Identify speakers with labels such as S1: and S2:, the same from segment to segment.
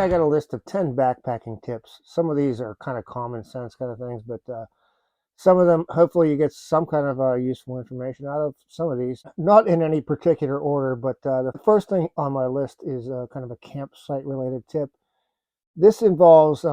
S1: I got a list of 10 backpacking tips. Some of these are kind of common sense kind of things, but some of them, hopefully, you get some kind of useful information out of some of these. Not in any particular order, but the first thing on my list is kind of a campsite related tip. This involves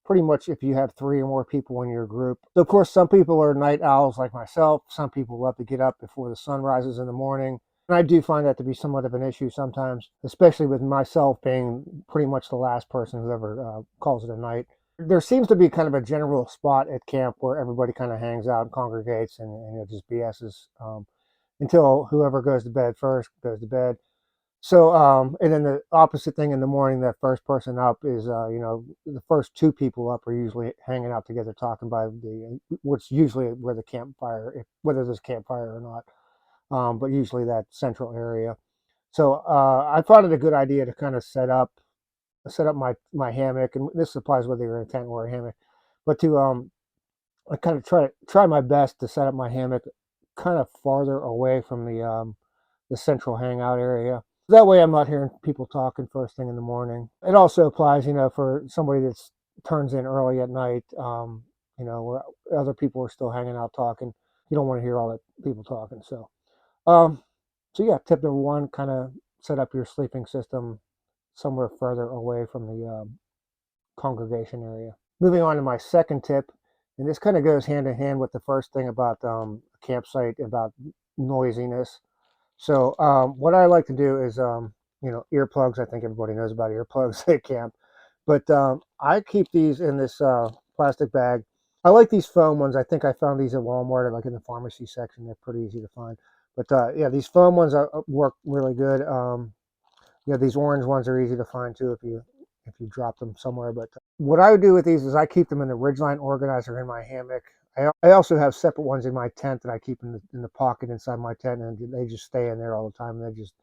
S1: pretty much if you have three or more people in your group. So, of course, some people are night owls like myself. Some people love to get up before the sun rises in the morning. And I do find that to be somewhat of an issue sometimes, especially with myself being pretty much the last person who ever calls it a night. There seems to be kind of a general spot at camp where everybody kind of hangs out and congregates and just BS's until whoever goes to bed first goes to bed. So, and then the opposite thing in the morning, that first person up is, the first two people up are usually hanging out together, talking by which usually where the campfire, whether there's campfire or not, but usually that central area. So, I found it a good idea to kind of set up my hammock, and this applies whether you're in a tent or a hammock, but to, I kind of try my best to set up my hammock kind of farther away from the central hangout area. That way I'm not hearing people talking first thing in the morning. It also applies, for somebody that turns in early at night, where other people are still hanging out talking. You don't want to hear all the people talking. Um, so yeah, tip number one, kind of set up your sleeping system somewhere further away from the congregation area. Moving on to my second tip, and this kind of goes hand in hand with the first thing about a campsite, about noisiness. So what I like to do is, earplugs. I think everybody knows about earplugs at camp, but I keep these in this plastic bag. I like these foam ones. I think I found these at Walmart, like in the pharmacy section. They're pretty easy to find. But yeah, these foam ones work really good. These orange ones are easy to find too if you drop them somewhere. But what I would do with these is I keep them in the Ridgeline organizer in my hammock. I also have separate ones in my tent that I keep in the pocket inside my tent, and they just stay in there all the time. And they just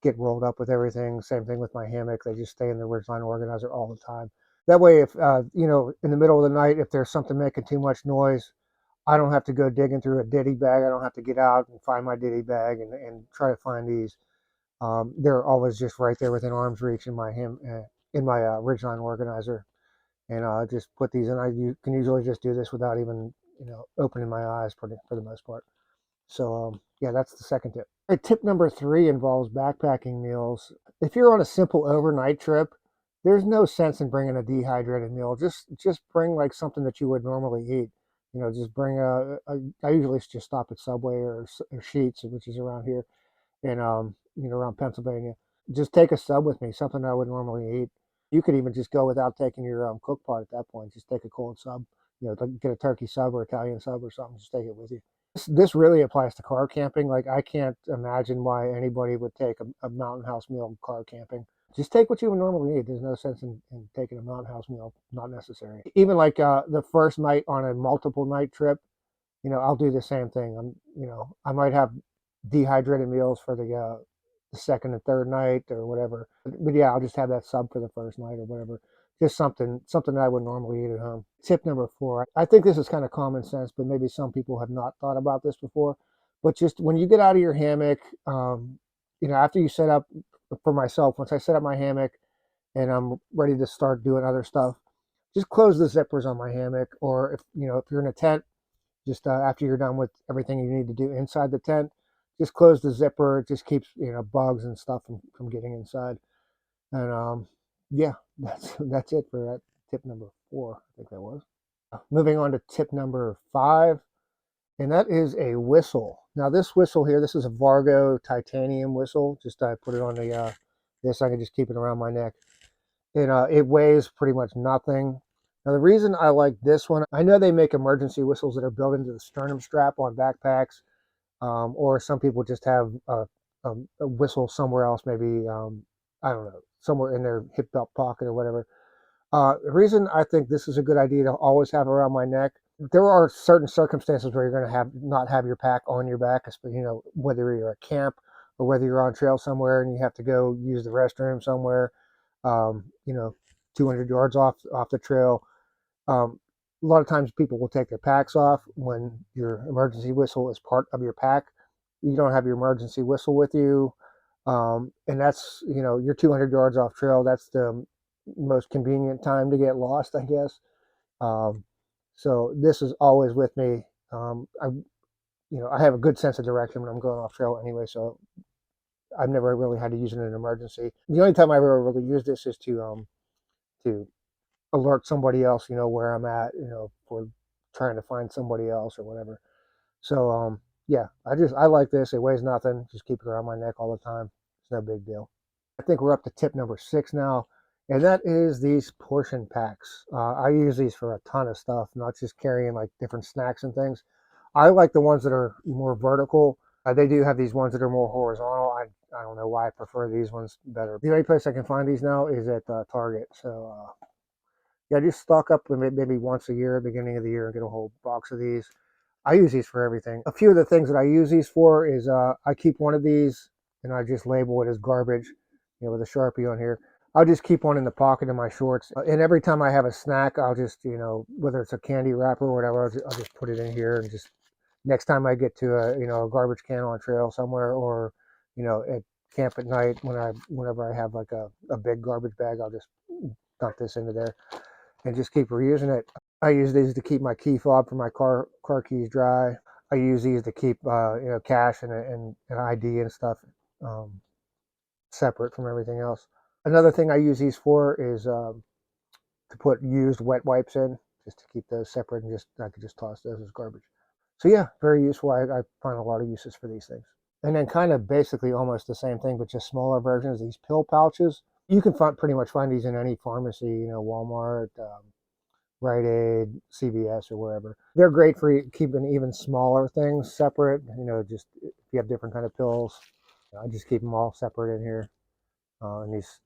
S1: get rolled up with everything. Same thing with my hammock; they just stay in the Ridgeline organizer all the time. That way, if in the middle of the night, if there's something making too much noise, I don't have to go digging through a ditty bag. I don't have to get out and find my ditty bag and try to find these. They're always just right there within arm's reach in my Ridgeline organizer, and just put these in. Can usually just do this without even opening my eyes for the most part. So yeah, that's the second tip. Tip number three involves backpacking meals. If you're on a simple overnight trip, there's no sense in bringing a dehydrated meal. Just bring like something that you would normally eat. Just bring I usually just stop at Subway or Sheets, which is around here, and around Pennsylvania. Just take a sub with me, something I would normally eat. You could even just go without taking your cook pot at that point. Just take a cold sub. Like get a turkey sub or Italian sub or something. Just take it with you. This really applies to car camping. Like I can't imagine why anybody would take a mountain house meal car camping. Just take what you would normally eat. There's no sense in taking a mountain house meal. Not necessary. Even like the first night on a multiple night trip, I'll do the same thing. I might have dehydrated meals for the second and third night or whatever. But yeah, I'll just have that sub for the first night or whatever. Just something that I would normally eat at home. Tip number four. I think this is kind of common sense, but maybe some people have not thought about this before. But just when you get out of your hammock, after you set up, for myself, once I set up my hammock and I'm ready to start doing other stuff, just close the zippers on my hammock. Or if you're in a tent, just after you're done with everything you need to do inside the tent, just close the zipper. It just keeps bugs and stuff from getting inside. And yeah, that's it for that tip number four. I think that was. Moving on to tip number five, and that is a whistle. Now this whistle here, this is a Vargo titanium whistle. Just I put it on this. I can just keep it around my neck. And it weighs pretty much nothing. Now, the reason I like this one, I know they make emergency whistles that are built into the sternum strap on backpacks, or some people just have a whistle somewhere else, maybe, I don't know, somewhere in their hip belt pocket or whatever. The reason I think this is a good idea to always have around my neck, there are certain circumstances where you're going to not have your pack on your back, whether you're at camp or whether you're on trail somewhere and you have to go use the restroom somewhere, um, you know, 200 yards off the trail. A lot of times people will take their packs off when your emergency whistle is part of your pack. You don't have your emergency whistle with you, and that's you're 200 yards off trail. That's most convenient time to get lost, I guess. Um, so this is always with me. I have a good sense of direction when I'm going off trail anyway, so I've never really had to use it in an emergency. The only time I've ever really used this is to alert somebody else, where I'm at, for trying to find somebody else or whatever. So yeah, I like this. It weighs nothing. Just keep it around my neck all the time. It's no big deal. I think we're up to tip number 6 now, and that is these portion packs. I use these for a ton of stuff, not just carrying like different snacks and things. I like the ones that are more vertical. They do have these ones that are more horizontal. I don't know why I prefer these ones better. The only place I can find these now is at Target. So yeah, just stock up maybe once a year, beginning of the year, and get a whole box of these. I use these for everything. A few of the things that I use these for is I keep one of these and I just label it as garbage, with a Sharpie on here. I'll just keep one in the pocket of my shorts. And every time I have a snack, I'll just, whether it's a candy wrapper or whatever, I'll just put it in here and just next time I get to a garbage can on trail somewhere or, at camp at night whenever I have like a big garbage bag, I'll just dump this into there and just keep reusing it. I use these to keep my key fob for my car keys dry. I use these to keep cash and ID and stuff separate from everything else. Another thing I use these for is to put used wet wipes in, just to keep those separate, and I could just toss those as garbage. So yeah, very useful. I find a lot of uses for these things. And then kind of basically almost the same thing, but just smaller versions. These pill pouches. You can pretty much find these in any pharmacy, Walmart, Rite Aid, CVS, or wherever. They're great for keeping even smaller things separate. Just if you have different kind of pills, I just keep them all separate in here in these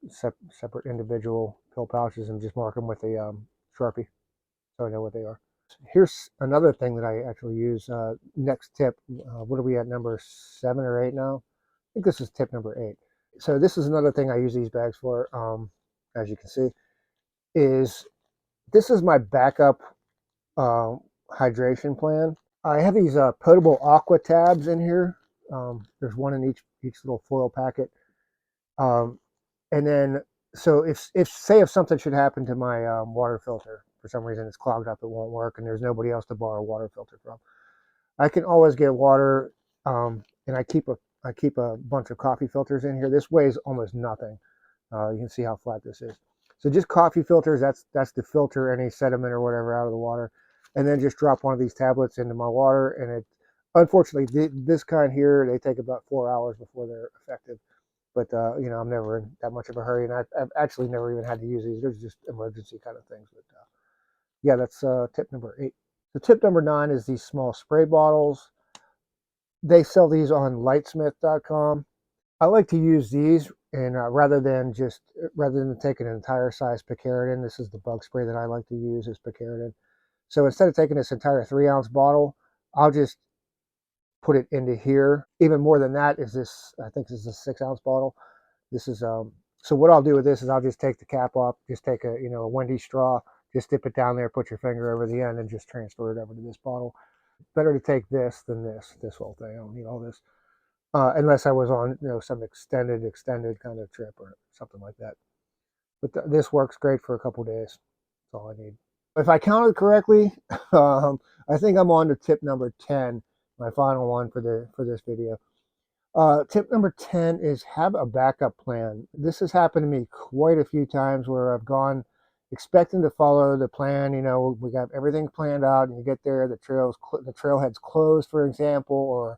S1: separate individual pill pouches and just mark them with a Sharpie so I know what they are. Here's another thing that I actually use. Next tip. What are we at? Number 7 or 8 now? I think this is tip number 8. So this is another thing I use these bags for. As you can see, is this is my backup uh, hydration plan. I have these potable aqua tabs in here. There's one in each little foil packet. Um, and then, so if something should happen to my water filter, for some reason it's clogged up, it won't work, and there's nobody else to borrow a water filter from, I can always get water. And I keep a bunch of coffee filters in here. This weighs almost nothing. You can see how flat this is. So just coffee filters, that's to filter any sediment or whatever out of the water. And then just drop one of these tablets into my water. And unfortunately, this kind here, they take about 4 hours before they're effective. But, I'm never in that much of a hurry. And I've actually never even had to use these. They're just emergency kind of things. But yeah, that's tip number 8. So tip number 9 is these small spray bottles. They sell these on lightsmith.com. I like to use these, and rather than taking an entire size picaridin, this is the bug spray that I like to use is picaridin. So instead of taking this entire 3-ounce bottle, I'll just put it into here. Even more than that is this. I think this is a 6-ounce bottle. This is So what I'll do with this is I'll just take the cap off, just take a Wendy straw, just dip it down there, put your finger over the end, and just transfer it over to this bottle. Better to take this than this whole thing. I don't need all this. Unless I was on some extended kind of trip or something like that. But this works great for a couple days. That's all I need. If I counted correctly, I think I'm on to tip number 10, my final one for this video. Tip number 10 is have a backup plan. This has happened to me quite a few times where I've gone expecting to follow the plan. We got everything planned out, and you get there, the trailhead's closed, for example, or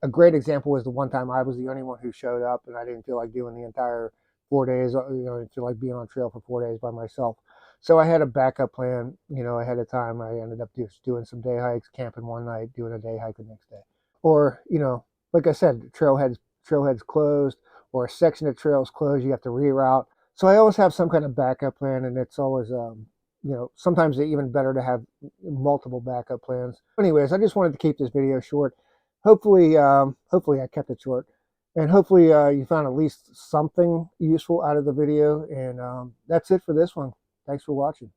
S1: a great example was the one time I was the only one who showed up, and I didn't feel like doing the entire 4 days. I didn't feel like being on trail for 4 days by myself. So I had a backup plan, ahead of time. I ended up just doing some day hikes, camping one night, doing a day hike the next day. Or, like I said, trailheads closed, or a section of trails closed, you have to reroute. So I always have some kind of backup plan, and it's always sometimes it's even better to have multiple backup plans. Anyways, I just wanted to keep this video short. Hopefully I kept it short, and hopefully you found at least something useful out of the video. And that's it for this one. Thanks for watching.